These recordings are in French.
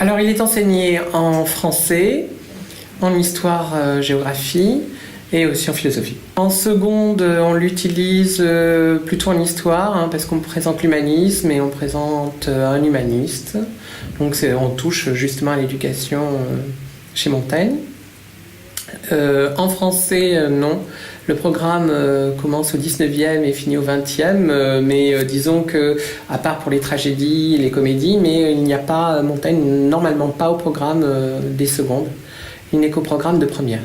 Alors, il est enseigné en français, en histoire-géographie et aussi en philosophie. En seconde, on l'utilise plutôt en histoire, parce qu'on présente l'humanisme et on présente un humaniste. Donc, on touche justement à l'éducation chez Montaigne. En français, non. Le programme commence au 19e et finit au 20e, mais disons que, à part pour les tragédies, les comédies, mais il n'y a pas, Montaigne, normalement pas au programme des secondes. Il n'est qu'au programme de première.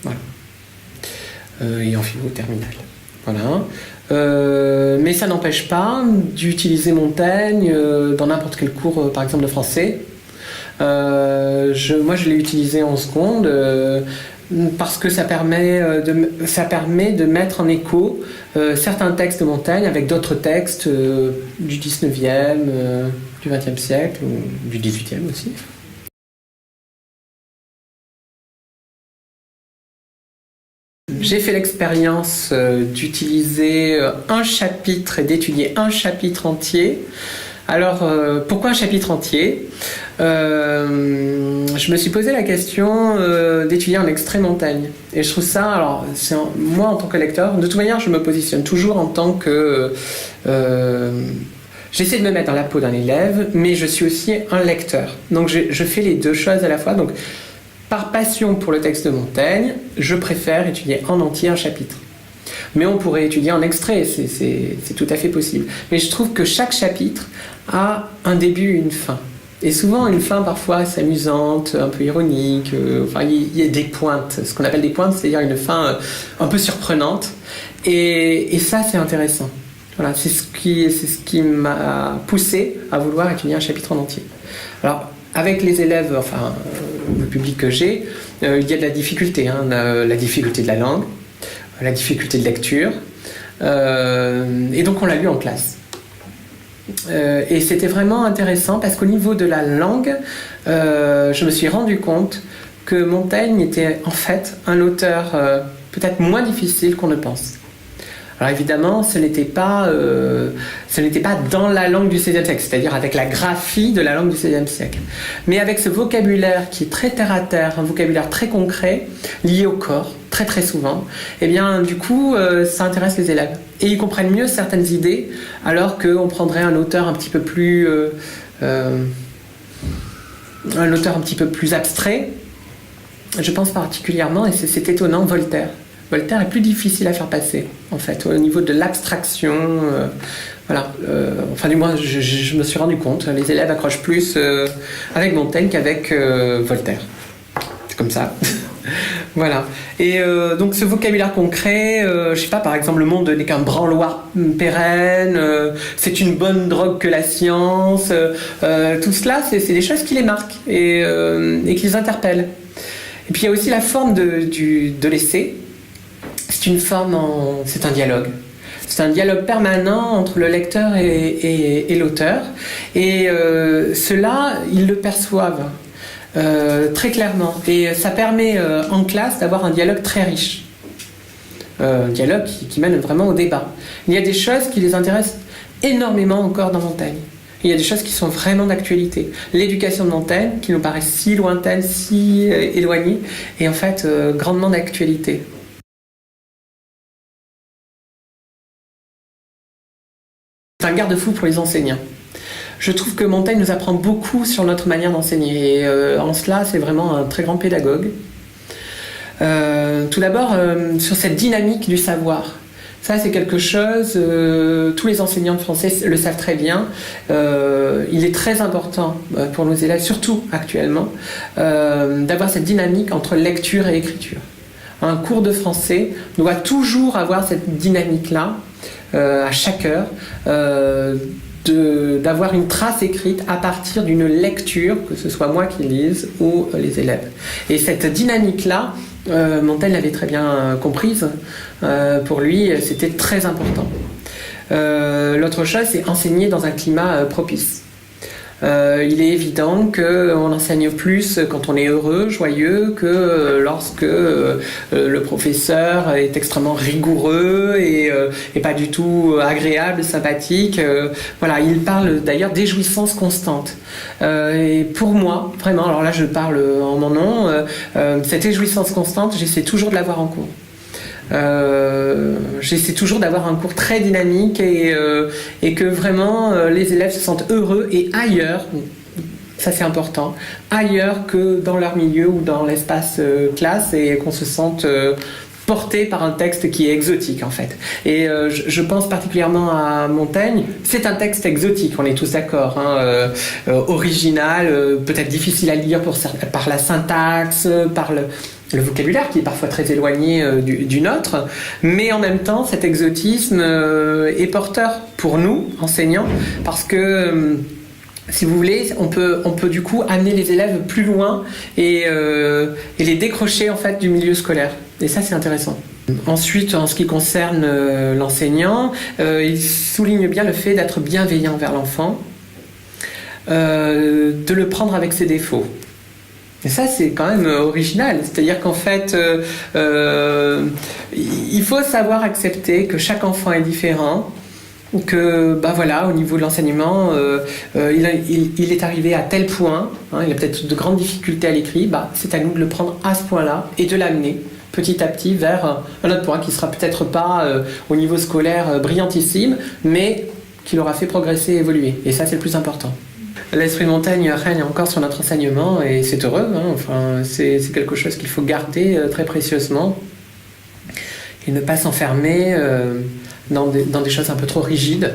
Voilà. Et en philo terminale. Voilà. Mais ça n'empêche pas d'utiliser Montaigne dans n'importe quel cours, par exemple de français. Moi, je l'ai utilisé en seconde. Parce que ça permet de mettre en écho certains textes de Montaigne avec d'autres textes du 19e, du 20e siècle, ou du 18e aussi. J'ai fait l'expérience d'utiliser un chapitre et d'étudier un chapitre entier. Alors, pourquoi un chapitre entier ? Je me suis posé la question d'étudier un extrait Montaigne. Et je trouve ça, alors, moi en tant que lecteur, de toute manière, je me positionne toujours en tant que... j'essaie de me mettre dans la peau d'un élève, mais je suis aussi un lecteur. Donc, je fais les deux choses à la fois. Donc, par passion pour le texte de Montaigne, je préfère étudier en entier un chapitre. Mais on pourrait étudier en extrait, c'est tout à fait possible. Mais je trouve que chaque chapitre a un début et une fin. Et souvent une fin parfois assez amusante, un peu ironique, enfin il y a des pointes, ce qu'on appelle des pointes, c'est-à-dire une fin un peu surprenante. Et ça c'est intéressant. Voilà, c'est ce qui m'a poussé à vouloir étudier un chapitre en entier. Alors avec les élèves, enfin le public que j'ai, il y a de la difficulté, la difficulté de la langue, la difficulté de lecture, et donc on l'a lu en classe. Et c'était vraiment intéressant parce qu'au niveau de la langue, je me suis rendu compte que Montaigne était en fait un auteur peut-être moins difficile qu'on ne pense. Alors évidemment, ce n'était pas dans la langue du XVIe siècle, c'est-à-dire avec la graphie de la langue du XVIe siècle. Mais avec ce vocabulaire qui est très terre-à-terre, un vocabulaire très concret, lié au corps, très très souvent, et bien du coup, ça intéresse les élèves. Et ils comprennent mieux certaines idées, alors qu'on prendrait un auteur un petit peu plus abstrait. Je pense particulièrement, et c'est étonnant, Voltaire. Voltaire est plus difficile à faire passer, en fait, au niveau de l'abstraction. Voilà. Enfin, du moins, je me suis rendu compte, les élèves accrochent plus avec Montaigne qu'avec Voltaire. C'est comme ça. Voilà. Et donc, ce vocabulaire concret, je sais pas, par exemple, le monde n'est qu'un branloir pérenne, c'est une bonne drogue que la science, tout cela, c'est des choses qui les marquent et qui les interpellent. Et puis, il y a aussi la forme de l'essai. C'est un dialogue. C'est un dialogue permanent entre le lecteur et l'auteur. Et cela, ils le perçoivent très clairement. Et ça permet en classe d'avoir un dialogue très riche. Un dialogue qui mène vraiment au débat. Il y a des choses qui les intéressent énormément encore dans Montaigne. Il y a des choses qui sont vraiment d'actualité. L'éducation de Montaigne, qui nous paraît si lointaine, si éloignée, est en fait grandement d'actualité. C'est un garde-fou pour les enseignants. Je trouve que Montaigne nous apprend beaucoup sur notre manière d'enseigner. Et en cela, c'est vraiment un très grand pédagogue. Tout d'abord, sur cette dynamique du savoir. Ça, c'est quelque chose, tous les enseignants de français le savent très bien. Il est très important pour nos élèves, surtout actuellement, d'avoir cette dynamique entre lecture et écriture. Un cours de français doit toujours avoir cette dynamique-là, à chaque heure, d'avoir une trace écrite à partir d'une lecture, que ce soit moi qui lise ou les élèves. Et cette dynamique-là, Montaigne l'avait très bien comprise. Pour lui, c'était très important. L'autre chose, c'est enseigner dans un climat propice. Il est évident qu'on enseigne plus quand on est heureux, joyeux, que lorsque le professeur est extrêmement rigoureux et pas du tout agréable, sympathique. Voilà, il parle d'ailleurs des jouissances constantes. Et pour moi, vraiment, alors là je parle en mon nom, cette jouissance constante, j'essaie toujours de l'avoir en cours. J'essaie toujours d'avoir un cours très dynamique et que vraiment les élèves se sentent heureux et ailleurs, ça c'est important, ailleurs que dans leur milieu ou dans l'espace classe, et qu'on se sente porté par un texte qui est exotique en fait. Et je pense particulièrement à Montaigne. C'est un texte exotique, on est tous d'accord, hein, original, peut-être difficile à lire par la syntaxe, par le vocabulaire qui est parfois très éloigné du nôtre, mais en même temps cet exotisme est porteur pour nous, enseignants, parce que si vous voulez, on peut du coup amener les élèves plus loin et les décrocher en fait du milieu scolaire. Et ça c'est intéressant. Ensuite, en ce qui concerne l'enseignant, il souligne bien le fait d'être bienveillant vers l'enfant, de le prendre avec ses défauts. Et ça, c'est quand même original. C'est-à-dire qu'en fait, il faut savoir accepter que chaque enfant est différent, que, bah voilà, au niveau de l'enseignement, il est arrivé à tel point, hein, il a peut-être de grandes difficultés à l'écrit, bah, c'est à nous de le prendre à ce point-là et de l'amener petit à petit vers un autre point qui sera peut-être pas au niveau scolaire brillantissime, mais qui l'aura fait progresser et évoluer. Et ça, c'est le plus important. L'esprit de Montaigne règne encore sur notre enseignement et c'est heureux, hein. Enfin, c'est quelque chose qu'il faut garder très précieusement et ne pas s'enfermer dans des choses un peu trop rigides.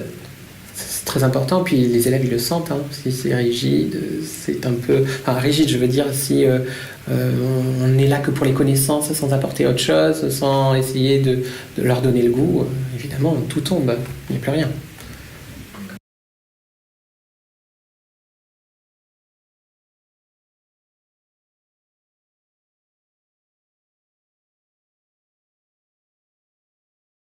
C'est très important, puis les élèves ils le sentent, hein. Si c'est rigide, c'est un peu... Enfin rigide, je veux dire, si on n'est là que pour les connaissances sans apporter autre chose, sans essayer de leur donner le goût, évidemment tout tombe, il n'y a plus rien.